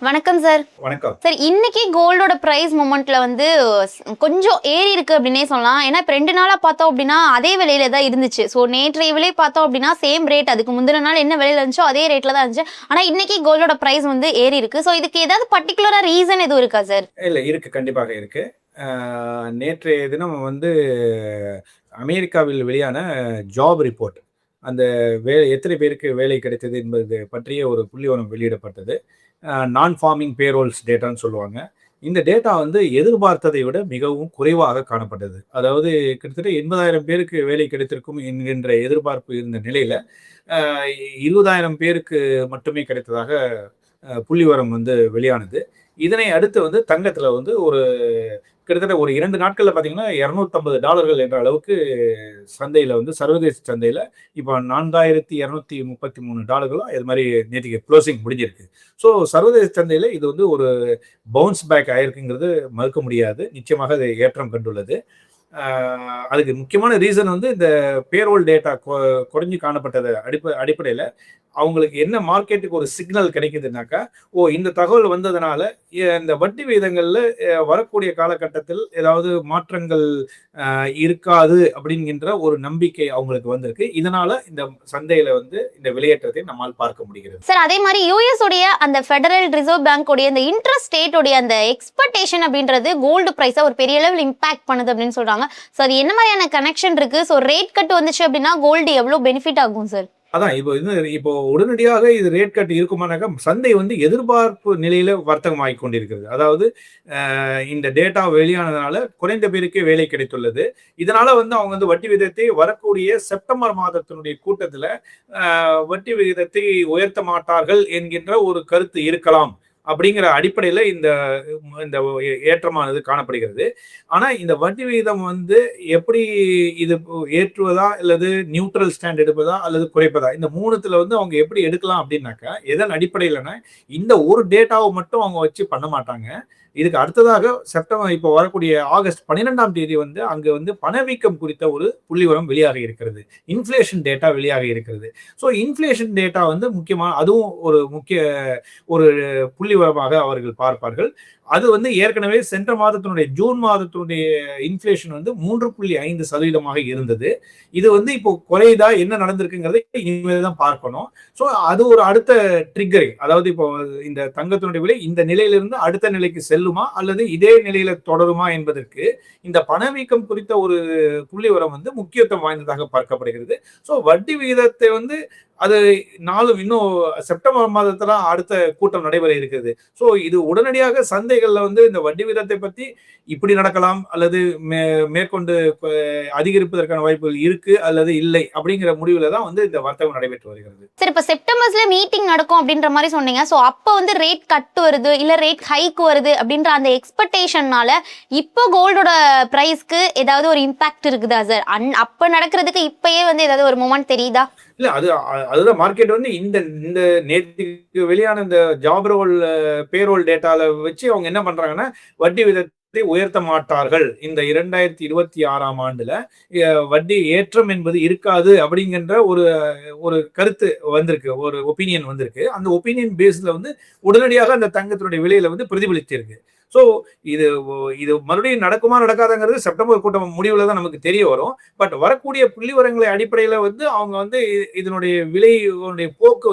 வணக்கம் சார். வணக்கம். சார், இன்னைக்கு கோல்டோட பிரைஸ் மொமெண்ட்ல வந்து கொஞ்சம் ஏறி இருக்கு அப்படின்னே சொல்லலாம். ஏன்னா இப்ப 2 நாளா பார்த்தோம் அப்படின்னா அதே விலையில தான் இருந்துச்சு. ஸோ நேற்றைய விலை பார்த்தோம் அப்படின்னா சேம் ரேட். அதுக்கு முந்தின நாள் என்ன விலையில இருந்துச்சோ அதே ரேட்ல தான் இருந்துச்சு. ஆனா இன்னைக்கு கோல்டோட பிரைஸ் வந்து ஏறி இருக்கு. ஸோ இதுக்கு ஏதாவது பர்டிகுலரா ரீசன் எதுவும் இருக்கா சார்? இல்ல இருக்கு. கண்டிப்பாக இருக்கு. நேற்றைய தினம் அமெரிக்காவில் வெளியான ஜாப் ரிப்போர்ட். அந்த எத்தனை பேருக்கு வேலை கிடைத்தது என்பது பற்றிய ஒரு புள்ளிவிவரம் வெளியிடப்பட்டது. நான் ஃபார்மிங் பேரோல்ஸ் டேட்டான்னு சொல்லுவாங்க. இந்த டேட்டா எதிர்பார்த்ததை விட மிகவும் குறைவாக காணப்பட்டது. அதாவது கிட்டத்தட்ட 80,000 பேருக்கு வேலை கிடைத்திருக்கும் என்கின்ற எதிர்பார்ப்பு இருந்த நிலையில, 20,000 பேருக்கு மட்டுமே கிடைத்ததாக புள்ளிவிவரம் வெளியானது. இதனை அடுத்து தங்கத்துல ஒரு கிட்டத்தட்ட ஒரு 2 நாட்கள்ல பார்த்தீங்கன்னா, $250 என்ற அளவுக்கு சந்தையில சர்வதேச சந்தையில இப்ப $4,233 இது மாரி நேத்திக்கு குளோசிங் முடிஞ்சிருக்கு. ஸோ சர்வதேச சந்தையில இது ஒரு பவுன்ஸ் பேக் ஆயிருக்குங்கிறது மறுக்க முடியாது. நிச்சயமாக அது ஏற்றம் கண்டுள்ளது. அதுக்கு முக்கியமான ரீசன் இந்த பேரோல் டேட்டா குறைஞ்சு காணப்பட்டது அடிப்படையில அவங்களுக்கு என்ன மார்க்கெட்டுக்கு ஒரு சிக்னல் கிடைக்குதுனாக்கா, இந்த தகவல் வந்ததுனால இந்த வட்டி விகிதங்கள்ல வரக்கூடிய காலகட்டத்தில் ஏதாவது மாற்றங்கள் இருக்காது அப்படிங்கின்ற ஒரு நம்பிக்கை அவங்களுக்கு வந்திருக்கு. இதனால இந்த சந்தையில இந்த வெளியேற்றத்தை நம்மால் பார்க்க முடிகிறது. சார், அதே மாதிரி யுஎஸ் உடைய அந்த ஃபெடரல் ரிசர்வ் பேங்க் உடைய அந்த இன்ட்ரெஸ்ட் ரேட் உடைய அந்த எக்ஸ்பெக்டேஷன் அப்படின்றது கோல்டு பிரைஸை ஒரு பெரிய லெவல் இம்பாக்ட் பண்ணுது அப்படின்னு சொல்றாங்க. ஸோ அது என்ன மாதிரியான கனெக்ஷன் இருக்கு? ஸோ ரேட் கட் வந்துச்சு அப்படின்னா கோல்டு எவ்வளவு பெனிஃபிட் ஆகும் சார்? அதான் இப்போ உடனடியாக இது ரேட் கட் இருக்குமானாக்கா, சந்தை எதிர்பார்ப்பு நிலையில வர்த்தகம் ஆகிக் கொண்டிருக்கிறது. அதாவது இந்த டேட்டா வெளியானதுனால குறைந்த பேருக்கே வேலை கிடைத்துள்ளது. இதனால அவங்க வட்டி விகிதத்தை வரக்கூடிய செப்டம்பர் மாதத்தினுடைய கூட்டத்துல வட்டி விகிதத்தை உயர்த்த மாட்டார்கள் என்கின்ற ஒரு கருத்து இருக்கலாம் அப்படிங்கிற அடிப்படையில இந்த இந்த ஏற்றமானது காணப்படுகிறது. ஆனா இந்த வட்டி விகிதம் எப்படி இது ஏற்றுவதா அல்லது நியூட்ரல் ஸ்டாண்ட் எடுப்பதா அல்லது குறைப்பதா, இந்த மூணுத்துல அவங்க எப்படி எடுக்கலாம் அப்படின்னாக்கா, எதன் அடிப்படையிலனா இந்த ஒரு டேட்டாவை மட்டும் அவங்க வச்சு பண்ண மாட்டாங்க. இதுக்கு அடுத்ததாக செப்டம்பர் இப்போ வரக்கூடிய ஆகஸ்ட் 12ஆம் தேதி அங்க பணவீக்கம் குறித்த ஒரு புள்ளிவிவரம் வெளியாக இருக்கிறது. இன்ஃப்ளேஷன் டேட்டா வெளியாக இருக்கிறது. ஸோ இன்ஃப்ளேஷன் டேட்டா முக்கியமா அதுவும் ஒரு முக்கிய ஒரு புள்ளிவிவரமாக அவர்கள் பார்ப்பார்கள். அது ஏற்கனவே சென்ற மாதத்தினுடைய ஜூன் மாதத்தினுடைய இன்ஃப்ளேஷன் 3.5% இருந்தது. இது இப்போ குறையுதா, என்ன நடந்திருக்குங்கிறதை இனிமேல் தான் பார்க்கணும். ஸோ அது ஒரு அடுத்த ட்ரிகரிங். அதாவது இப்போ இந்த தங்கத்தினுடைய விலை இந்த நிலையிலிருந்து அடுத்த நிலைக்கு செல்லுமா அல்லது இதே நிலையில தொடருமா என்பதற்கு இந்த பணவீக்கம் குறித்த ஒரு புள்ளிவிவரம் முக்கியத்துவம் வாய்ந்ததாக பார்க்கப்படுகிறது. ஸோ வட்டி விகிதத்தை அது நாளும் இன்னும் செப்டம்பர் மாதத்துல அடுத்த கூட்டம் நடைபெற இருக்கிறது. ஸோ இது உடனடியாக சந்தைகள்ல இந்த வட்டி விகிதத்தை பத்தி இப்படி நடக்கலாம் அல்லது மேற்கொண்டு அதிகரிப்பதற்கான வாய்ப்புகள் இருக்கு அல்லது இல்லை அப்படிங்கிற முடிவுல தான் இந்த வர்த்தகம் நடைபெற்று வருகிறது. சரி, இப்ப செப்டம்பர்ல மீட்டிங் நடக்கும் அப்படின்ற மாதிரி சொன்னீங்க. சோ அப்ப ரேட் கட் வருது இல்ல ரேட் ஹைக் வருது அப்படின்ற அந்த எக்ஸ்பெக்டேஷன்னால இப்போ கோல்டோட பிரைஸ்க்கு ஏதாவது ஒரு இம்பாக்ட் இருக்குதா சார்? அப்ப நடக்கிறதுக்கு இப்பயே ஏதாவது ஒரு மொமெண்ட் தெரியுதா? இல்ல அதுதான் மார்க்கெட் இந்த இந்த நேற்றுக்கு வெளியான இந்த ஜாப் ரோல் பேரோல் டேட்டால வச்சு அவங்க என்ன பண்றாங்கன்னா, வட்டி விகிதத்தை உயர்த்த மாட்டார்கள், இந்த 2026ஆம் ஆண்டுல வட்டி ஏற்றம் என்பது இருக்காது அப்படிங்கிற ஒரு ஒரு கருத்து வந்திருக்கு, ஒரு ஒப்பீனியன் வந்திருக்கு. அந்த ஒப்பீனியன் பேஸ்ல உடனடியாக அந்த தங்கத்தினுடைய விலையில பிரதிபலித்திருக்கு. ஸோ இது இது மறுபடியும் நடக்குமா நடக்காதங்கிறது செப்டம்பர் கூட்டம் முடிவுல தான் நமக்கு தெரிய வரும். பட் வரக்கூடிய புள்ளிவிவரங்களை அடிப்படையில அவங்க இதனுடைய விலையுடைய போக்கு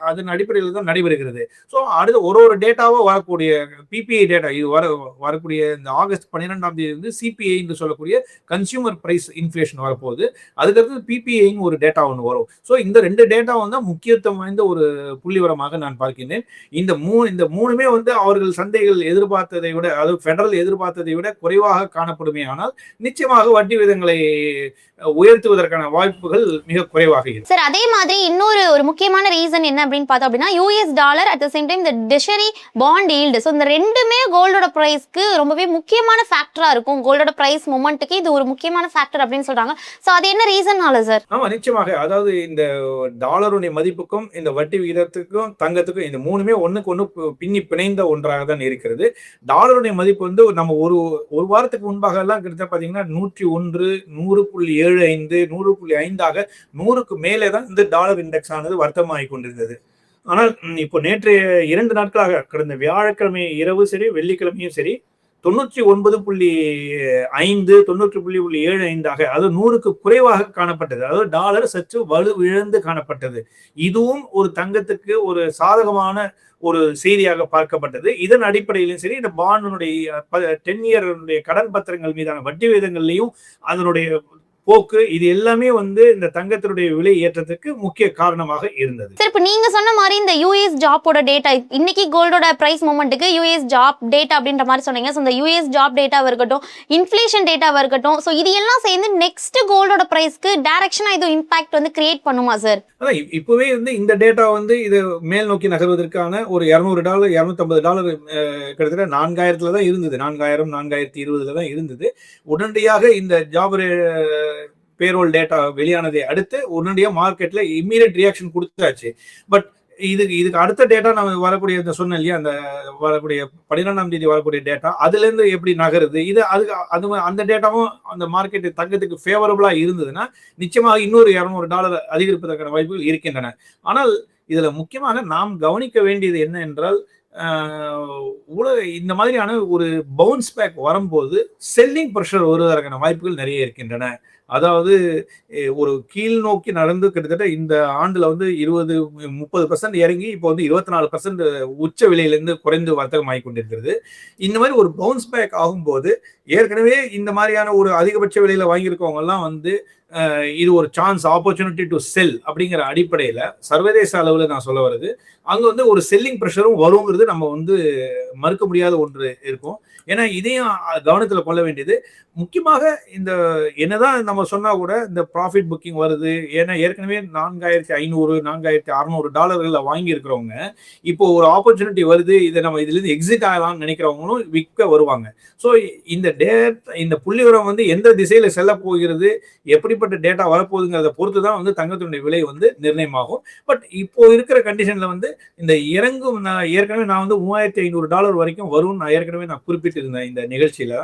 அதன் அடிப்படையில் தான் நடைபெறுகிறது. ஸோ அடுத்து ஒரு டேட்டாவா வரக்கூடிய பிபிஐ டேட்டா, இது வரக்கூடிய இந்த ஆகஸ்ட் 12ஆம் தேதி சிபிஐ என்று சொல்லக்கூடிய கன்சியூமர் பிரைஸ் இன்ஃபிளேஷன் வரப்போகுது. அதுக்கடுத்து பிபிஐன்னு ஒரு டேட்டா ஒன்று வரும். ஸோ இந்த 2 டேட்டாவும் தான் முக்கியத்துவம் வாய்ந்த ஒரு புள்ளிவிவரமாக நான் பார்க்கின்றேன். இந்த மூணுமே அவர்கள் சந்தைகள் எதிர்பார்த்ததை விட, அதாவது பெடரல் எதிர்பார்த்ததை விட குறைவாக காணப்படுமே. ஆனால் நிச்சயமாக வட்டி விகிதங்களை உயர்த்துவதற்கான வாய்ப்புகள் மிக குறைவாக இருக்கு. சார், அதே மாதிரி இன்னொரு ஒரு முக்கியமான ரீசன் என்ன அப்படின்னு பார்த்தோம் அப்படின்னா, US dollar at the same time இந்த ட்ரெஷரி பாண்ட் ஈல்டு. ஸோ இந்த ரெண்டுமே கோல்டோட பிரைஸ்க்கு ரொம்பவே முக்கியமான ஃபேக்டரா இருக்கும். கோல்டோட பிரைஸ் மொமெண்ட்டுக்கு இது ஒரு முக்கியமான ஃபேக்டர் அப்படின்னு சொல்றாங்க. ஸோ அது என்ன ரீசன்னால சார்? ஆமா, நிச்சயமாக. அதாவது இந்த டாலருடைய மதிப்புக்கும் இந்த வட்டி விகிதத்துக்கும் தங்கத்துக்கும் இந்த மூணுமே ஒண்ணுக்கு ஒண்ணு பின்னி பிணைந்த ஒன்றாக தான் இருக்கிறது. டாலருடைய மதிப்பு நம்ம ஒரு வாரத்துக்கு முன்பாக எல்லாம் கிட்டத்தட்ட பாத்தீங்கன்னா 101, 100.75, 100.5 100க்கு மேலே தான் இந்த டாலர் இண்டெக்ஸ் ஆனது வர்த்தகமாகி கொண்டிருந்தது. ஆனால் இப்போ நேற்று 2 நாட்களாக கடந்த வியாழக்கிழமை இரவு சரி, வெள்ளிக்கிழமையும் சரி 99.5 90.75 அதாவது 100க்கு குறைவாக காணப்பட்டது. அதாவது டாலர் சற்று வலுவிழந்து காணப்பட்டது. இதுவும் ஒரு தங்கத்துக்கு ஒரு சாதகமான ஒரு செய்தியாக பார்க்கப்பட்டது. இதன் அடிப்படையிலும் சரி, இந்த பாண்டினுடைய 10 இயர் கடன் பத்திரங்கள் மீதான வட்டி விகிதங்கள்லையும் அதனுடைய போக்கு இது எல்லாமே வந்து இந்த தங்கத்தினுடைய விலை ஏற்றத்துக்கு முக்கிய காரணமாக இருந்தது. சார் இப்போ நீங்க சொன்ன மாதிரி இந்த யூஎஸ் ஜாப்போட டேட்டா இன்னைக்கு கோல்டோட பிரைஸ் மூமெண்ட்டுக்கு யூஎஸ் ஜாப் டேட்டா அப்படின்ற மாதிரி சொன்னீங்க. ஸோ இந்த யூஎஸ் ஜாப் டேட்டாவாக இருக்கட்டும், இன்ஃப்ளேஷன் டேட்டாவாக இருக்கட்டும், ஸோ இது எல்லாம் சேர்ந்து நெக்ஸ்ட் கோல்டோட பிரைஸ்க்கு டைரக்ஷனாக இது இம்பாக்ட் வந்து கிரியேட் பண்ணுமா சார்? அதான் இப்பவே வந்து இந்த டேட்டா வந்து இது மேல் நோக்கி நகர்வதற்கான ஒரு $200 $250 கிட்டத்தட்ட 4000 தான் இருந்தது. 4000 4020 தான் இருந்தது. உடனடியாக இந்த ஜாப் பேரோல் டேட்டா வெளியானதை அடுத்து உடனடியாக மார்க்கெட்ல இம்மீடியட் ரியாக்ஷன் கொடுத்தாச்சு. பட் இதுக்கு அடுத்த டேட்டா நம்ம வரக்கூடிய இந்த சொன்ன இல்லையா, அந்த வரக்கூடிய 12ஆம் தேதி வரக்கூடிய டேட்டா அதுல இருந்து எப்படி நகருது, இது அதுக்கு அந்த டேட்டாவும் அந்த மார்க்கெட் தங்கத்துக்கு ஃபேவரபிளா இருந்ததுன்னா நிச்சயமாக இன்னொரு $200 அதிகரிப்பதற்கான வாய்ப்புகள் இருக்கின்றன. ஆனால் இதுல முக்கியமாக நாம் கவனிக்க வேண்டியது என்ன என்றால், இந்த மாதிரியான ஒரு பவுன்ஸ் பேக் வரும்போது செல்லிங் ப்ரெஷர் வருவதற்கான வாய்ப்புகள் நிறைய இருக்கின்றன. அதாவது ஒரு கீழ் நோக்கி நடந்து கிட்டத்தட்ட இந்த ஆண்டுல வந்து 20-30% இறங்கி இப்போ வந்து 24% உச்ச விலையிலிருந்து குறைந்து வர்த்தகம் ஆகி கொண்டிருக்கிறது. இந்த மாதிரி ஒரு பவுன்ஸ் பேக் ஆகும்போது ஏற்கனவே இந்த மாதிரியான ஒரு அதிகபட்ச விலையில வாங்கியிருக்கவங்க எல்லாம் வந்து இது ஒரு சான்ஸ் ஆப்பர்ச்சுனிட்டி டு செல் அப்படிங்கிற அடிப்படையில சர்வதேச அளவில் நான் சொல்ல வருது, அங்க வந்து ஒரு செல்லிங் ப்ரெஷரும் வருங்கிறது நம்ம வந்து மறுக்க முடியாத ஒன்று இருக்கும். ஏன்னா இதையும் கவனத்துல கொள்ள வேண்டியது முக்கியமாக இந்த என்னதான் நம்ம சொன்னா கூட இந்த ப்ராஃபிட் புக்கிங் வருது. ஏன்னா ஏற்கனவே $4500 $4600 வாங்கி இருக்கிறவங்க இப்போ ஒரு ஆப்பர்ச்சுனிட்டி வருது, இதை நம்ம இதுல இருந்து எக்ஸிட் ஆகலாம்னு நினைக்கிறவங்களும் விற்க வருவாங்க. ஸோ இந்த புள்ளிவிவரம் வந்து எந்த திசையில செல்ல போகிறது, எப்படிப்பட்ட டேட்டா வரப்போகுதுங்கிறத பொறுத்து தான் வந்து தங்கத்தினுடைய விலை வந்து நிர்ணயமாகும். பட் இப்போ இருக்கிற கண்டிஷன்ல வந்து இந்த இறங்கும் ஏற்கனவே நான் வந்து $3500 வரைக்கும் வரும் நான் ஏற்கனவே குறிப்பிட்டு இருந்தேன் இந்த நிகழ்ச்சியில.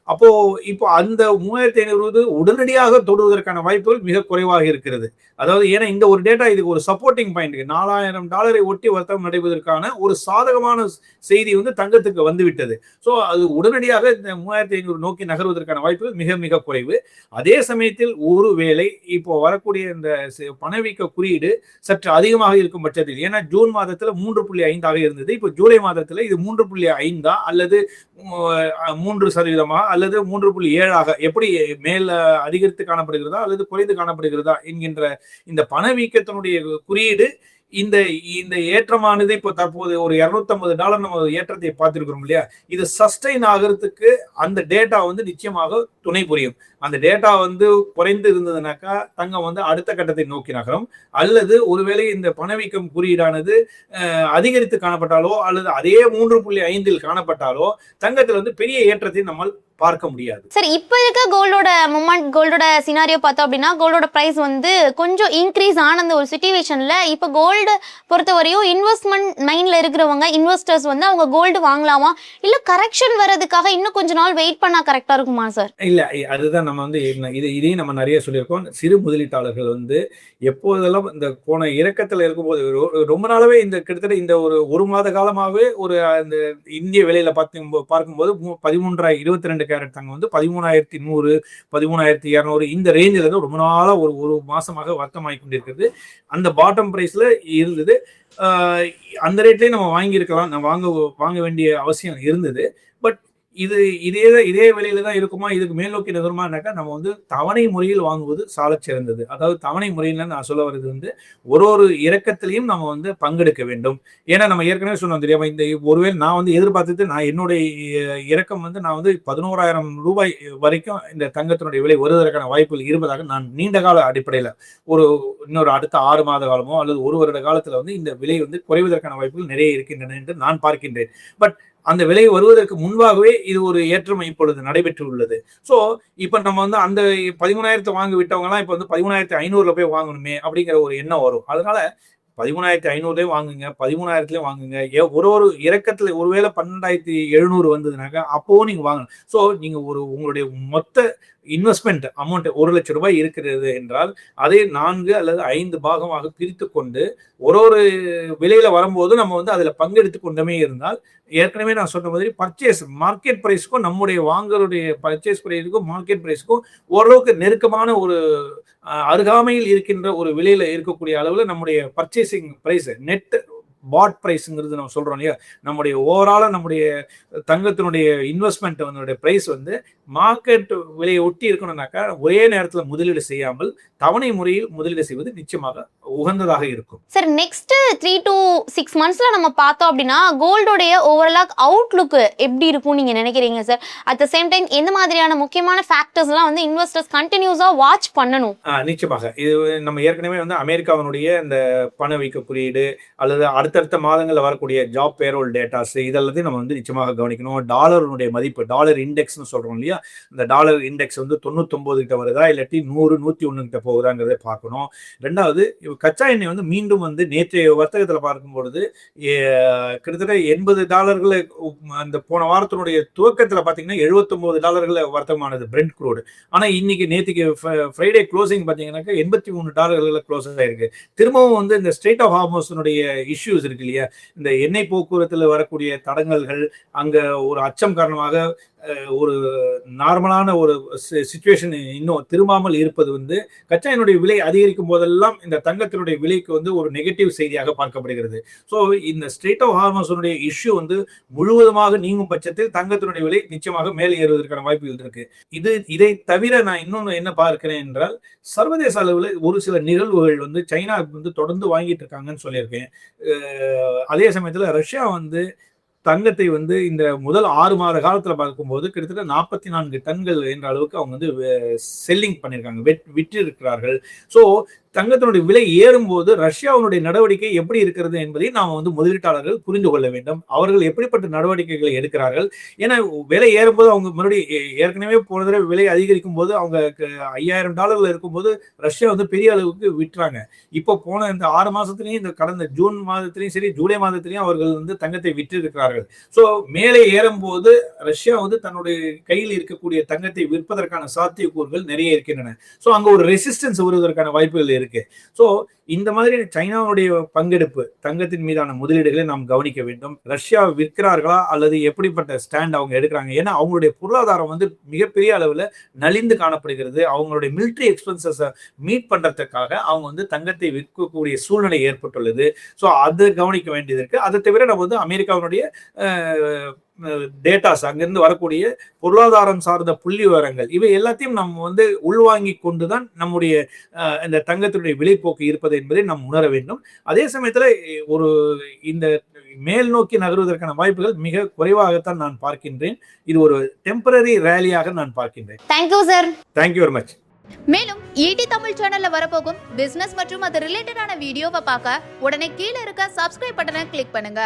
அப்போ இப்போ அந்த 3500 உடனடியாக தொடுவதற்கான வாய்ப்புகள் மிக குறைவாக இருக்கிறது. அதாவது ஏன்னா இந்த ஒரு டேட்டா இதுக்கு ஒரு சப்போர்ட்டிங் பாயிண்ட் $4000 ஒட்டி வர்த்தகம் நடைபெறுவதற்கான ஒரு சாதகமான செய்தி வந்து தங்கத்துக்கு வந்துவிட்டது. ஸோ அது உடனடியாக இந்த 3500 நோக்கி நகர்வதற்கான வாய்ப்புகள் மிக மிக குறைவு. அதே சமயத்தில் ஒருவேளை இப்போ வரக்கூடிய இந்த பணவீக்க குறியீடு சற்று அதிகமாக இருக்கும் பட்சத்தில், ஏன்னா ஜூன் மாதத்துல 3.5 இருந்தது, இப்போ ஜூலை மாதத்துல இது 3.5 அல்லது 3% அல்லது 3.7 எப்படி மேல அதிகரித்து காணப்படுகிறதா அல்லது குறைந்து காணப்படுகிறதா என்கின்ற இந்த பணவீக்கத்தினுடைய குறியீடு இந்த இந்த ஏற்றமானது இப்போ தற்போது ஒரு $250 நம்ம ஏற்றத்தை பார்த்திருக்கிறோம் இல்லையா, இது சஸ்டைன் ஆகிறதுக்கு அந்த டேட்டா வந்து நிச்சயமாக துணை புரியும். அந்த டேட்டா வந்து குறைந்து இருந்ததுனாக்கா தங்கம் வந்து அடுத்த கட்டத்தை நோக்கி நகரும். அல்லது ஒருவேளை இந்த பணவீக்கம் குறியீடானது அதிகரித்து காணப்பட்டாலோ அல்லது அதே 3.5 காணப்பட்டாலோ தங்கத்தில் வந்து பெரிய ஏற்றத்தை நம்ம பார்க்க முடியாது. சரி, இப்போ இருக்க கோல்டோட மூமெண்ட், கோல்டோட சினாரியோ பார்த்தோம் அப்படின்னா கோல்டோட பிரைஸ் வந்து கொஞ்சம் இன்க்ரீஸ் ஆன ஒரு சிச்சுவேஷன்ல இப்போ கோல்டு பொறுத்தவரையும் இன்வெஸ்ட்மெண்ட் மைண்ட்ல இருக்கிறவங்க இன்வெஸ்டர்ஸ் வந்து அவங்க கோல்டு வாங்கலாமா இல்ல கரெக்ஷன் வர்றதுக்காக இன்னும் கொஞ்ச நாள் வெயிட் பண்ணா கரெக்டா இருக்குமா சார்? இல்ல, அதுதான் நம்ம வந்து இதையும் நம்ம நிறைய சொல்லியிருக்கோம். சிறு முதலீட்டாளர்கள் வந்து எப்போதெல்லாம் இந்த போன இறக்கத்துல இருக்கும்போது ரொம்ப நாளாவே இந்த கிட்டத்தட்ட இந்த ஒரு மாத காலமாகவே இந்த இந்திய விலையில பார்க்கும்போது 22 கேரட் தங்கம் வந்து 13,100 13,200 இந்த ரேஞ்சில் இருந்து ரொம்ப நாளா ஒரு மாசமாக வர்த்தமாகி கொண்டிருக்கிறது. அந்த பாட்டம் பிரைஸ்ல இருந்தது. அந்த ரேட்லயே நம்ம வாங்கியிருக்கலாம், நம்ம வாங்க வேண்டிய அவசியம் இருந்தது. பட் இதே விலையில தான் இருக்குமா, இதுக்கு மேல் நோக்கி நகருமானாக்கா நம்ம வந்து தவணை முறையில் வாங்குவது சாலச் சிறந்தது. அதாவது தவணை முறையில் நான் சொல்ல வருது வந்து ஒரு இறக்கத்திலையும் நம்ம வந்து பங்கெடுக்க வேண்டும். ஏன்னா நம்ம ஏற்கனவே சொன்னோம் தெரியாம, இந்த ஒருவேளை நான் வந்து எதிர்பார்த்துட்டு நான் என்னுடைய இறக்கம் வந்து நான் வந்து $11,000 வரைக்கும் இந்த தங்கத்தினுடைய விலை வருவதற்கான வாய்ப்புகள் இருப்பதாக நான் நீண்ட கால அடிப்படையில் இன்னொரு அடுத்த 6 மாத காலமோ அல்லது 1 வருட காலத்துல வந்து இந்த விலை வந்து குறைவதற்கான வாய்ப்புகள் நிறைய இருக்கின்றன என்று நான் பார்க்கின்றேன். பட் அந்த விலை வருவதற்கு முன்பாகவே இது ஒரு ஏற்றம் இப்பொழுது நடைபெற்று உள்ளது. ஸோ இப்போ நம்ம வந்து அந்த 13,000 வாங்கி விட்டவங்கலாம் இப்போ வந்து 13,500 போய் வாங்கணுமே அப்படிங்கிற ஒரு எண்ணம் வரும். அதனால 13,500 வாங்குங்க, 13,000 வாங்குங்க. ஒரு இறக்கத்துல ஒருவேளை 12,700 வந்ததுனாக்கா அப்பவும் நீங்க வாங்கணும். ஸோ நீங்க உங்களுடைய மொத்த இன்வெஸ்ட்மெண்ட் அமௌண்ட் 1 லட்சம் ரூபாய் இருக்கிறது என்றால் அதை 4 அல்லது 5 பாகமாக பிரித்து கொண்டு ஒரு விலையில வரும்போது நம்ம வந்து அதுல பங்கெடுத்து கொண்டமே இருந்தால், ஏற்கனவே நான் சொன்ன மாதிரி பர்ச்சேஸ் மார்க்கெட் பிரைஸ்க்கும் நம்முடைய வாங்கலுடைய பர்ச்சேஸ் பிரைஸுக்கும் மார்க்கெட் பிரைஸ்க்கும் ஓரளவுக்கு நெருக்கமான ஒரு அருகாமையில் இருக்கின்ற ஒரு விலையில இருக்கக்கூடிய அளவுல நம்முடைய பர்ச்சேசிங் பிரைஸ் நெட் பாட் பிரைஸ்ங்கிறது நம்ம சொல்றோம் இல்லையா, நம்முடைய ஓவராலா நம்முடைய தங்கத்தினுடைய இன்வெஸ்ட்மெண்ட் பிரைஸ் வந்து மார்க்கெட் விலையை ஒட்டி இருக்கணும்னாக்கா ஒரே நேரத்துல முதலீடு செய்யாமல் தவணை முறையில் முதலீடு செய்வது நிச்சயமாக உகந்ததாக இருக்கும். சார் நெக்ஸ்ட் 3 to 6 மந்த்ஸ்ல நம்ம பார்த்தோம் அப்படின்னா கோல்டோடைய ஓவராலா அவுட்லுக் எப்படி இருக்கும் நீங்க நினைக்கிறீங்க sir? At the same time எந்த மாதிரியான முக்கியமான ஃபேக்டர்ஸ்லாம் வந்து இன்வெஸ்டர்ஸ் கண்டினியூஸா வாட்ச் பண்ணணும்? நிச்சயமாக இது நம்ம ஏற்கனவே வந்து அமெரிக்காவினுடைய இந்த பணவீக்க குறியீடு அல்லது அடுத்தடுத்த மாதங்களில் வரக்கூடிய ஜாப் பேரோல் டேட்டாஸ் இதெல்லாத்தையும் நம்ம வந்து நிச்சயமாக கவனிக்கணும். டாலருடைய மதிப்பு, டாலர் இண்டெக்ஸ்னு சொல்றோம் இல்லையா, இந்த டாலர் இண்டெக்ஸ் வந்து 99 கிட்ட வருதா இல்லாட்டி 100 101 கிட்ட போகுதாங்கிறத பார்க்கணும். ரெண்டாவது கச்சா எண்ணெய் வந்து மீண்டும் வந்து நேற்றைய வர்த்தகத்தில் பார்க்கும்பொழுது கிட்டத்தட்ட $80 அந்த போன வாரத்தினுடைய துவக்கத்தில் பார்த்தீங்கன்னா $79 வர்த்தகமானது பிரெண்ட் க்ரூடு. ஆனால் இன்னைக்கு நேற்றுக்கு ஃப்ரைடே க்ளோசிங் பார்த்தீங்கன்னாக்கா $83 க்ளோஸ் ஆயிருக்கு. திரும்பவும் வந்து இந்த ஸ்ட்ரெய்ட் ஆஃப் ஹார்மோஸினுடைய இஷ்யூஸ் இருக்கு இல்லையா, இந்த எண்ணெய் போக்குவரத்தில் வரக்கூடிய தடங்கல்கள், அங்கே ஒரு அச்சம் காரணமாக ஒரு நார்மலான ஒரு சிச்சுவேஷன் இன்னும் திரும்பாமல் இருப்பது வந்து கச்சா எண்ணெயுடைய விலை அதிகரிக்கும் போதெல்லாம் இந்த தங்கத்தினுடைய விலைக்கு வந்து ஒரு நெகட்டிவ் செய்தியாக பார்க்கப்படுகிறது. ஸோ இந்த ஸ்ட்ரெய்ட் ஆஃப் ஹார்மோஸுடைய இஷ்யூ வந்து முழுவதுமாக நீங்கும் பட்சத்தில் தங்கத்தினுடைய விலை நிச்சயமாக மேலே ஏறுவதற்கான வாய்ப்புகள் இருக்கு. இதை தவிர நான் இன்னொன்று என்ன பார்க்கிறேன் என்றால், சர்வதேச அளவில் ஒரு சில நிகழ்வுகள் வந்து சைனா வந்து தொடர்ந்து வாங்கிட்டு இருக்காங்கன்னு சொல்லியிருக்கேன். அதே சமயத்தில் ரஷ்யா வந்து தங்கத்தை வந்து இந்த முதல் 6 மாத காலத்துல பார்க்கும்போது கிட்டத்தட்ட 44 டன்கள் என்ற அளவுக்கு அவங்க வந்து செல்லிங் பண்ணியிருக்காங்க, விற்று இருக்கிறார்கள். ஸோ தங்கத்தினுடைய விலை ஏறும்போது ரஷ்யாவினுடைய நடவடிக்கை எப்படி இருக்கிறது என்பதை நாம் வந்து முதலீட்டாளர்கள் புரிந்து கொள்ள வேண்டும். அவர்கள் எப்படிப்பட்ட நடவடிக்கைகளை எடுக்கிறார்கள். ஏன்னா விலை ஏறும்போது அவங்க மறுபடியும் ஏற்கனவே போன தடவை விலை அதிகரிக்கும் போது அவங்க $5000 இருக்கும்போது ரஷ்யா வந்து பெரிய அளவுக்கு விட்டுறாங்க. இப்போ போன இந்த 6 மாசத்துலையும் இந்த கடந்த ஜூன் மாதத்திலையும் சரி ஜூலை மாதத்திலையும் அவர்கள் வந்து தங்கத்தை விற்று இருக்கிறார்கள். ஸோ மேலே ஏறும்போது ரஷ்யா வந்து தன்னுடைய கையில் இருக்கக்கூடிய தங்கத்தை விற்பதற்கான சாத்தியக்கூறுகள் நிறைய இருக்கின்றன. ஸோ அங்க ஒரு ரெசிஸ்டன்ஸ் வருவதற்கான வாய்ப்புகள் இருக்கு. சோ இந்த மாதிரி சைனாவுடைய பங்கெடுப்பு தங்கத்தின் மீதான முதலீடுகளை நாம் கவனிக்க வேண்டும். ரஷ்யா விற்கிறார்களா அல்லது எப்படிப்பட்ட ஸ்டாண்ட் அவங்க எடுக்கிறாங்க? ஏன்னா அவங்களுடைய பொருளாதாரம் வந்து மிகப்பெரிய அளவுல நலிந்து காணப்படுகிறது. அவங்களுடைய மிலிட்டரி எக்ஸ்பென்சஸ் மீட் பண்றதுக்காக அவங்க வந்து தங்கத்தை விற்கக்கூடிய சூழ்நிலை ஏற்பட்டுள்ளது. ஸோ அது கவனிக்க வேண்டியது இருக்கு. அதை தவிர நம்ம வந்து அமெரிக்காவுடைய டேட்டாஸ், அங்கிருந்து வரக்கூடிய பொருளாதாரம் சார்ந்த புள்ளி விவரங்கள், இவை எல்லாத்தையும் நம்ம வந்து உள்வாங்கி கொண்டுதான் நம்முடைய இந்த தங்கத்தினுடைய விலைப்போக்கு இருப்பது என்பதை நாம் உணர வேண்டும். அதே சமயத்துல ஒரு இந்த மேல் நோக்கி நகர்வதற்கான வாய்ப்புகள் மிக குறைவாகத்தான் நான் பார்க்கின்றேன். இது ஒரு டெம்பரரி ரேலியாக நான் பார்க்கின்றேன். Thank you sir. Thank you very much. மேலும் ஈடி தமிழ் சேனல்ல வரப்போகும் பிசினஸ் மற்றும் அது ரிலேட்டடான வீடியோவை பார்க்க உடனே கீழே இருக்க சப்ஸ்கிரைப் பட்டனை கிளிக் பண்ணுங்க.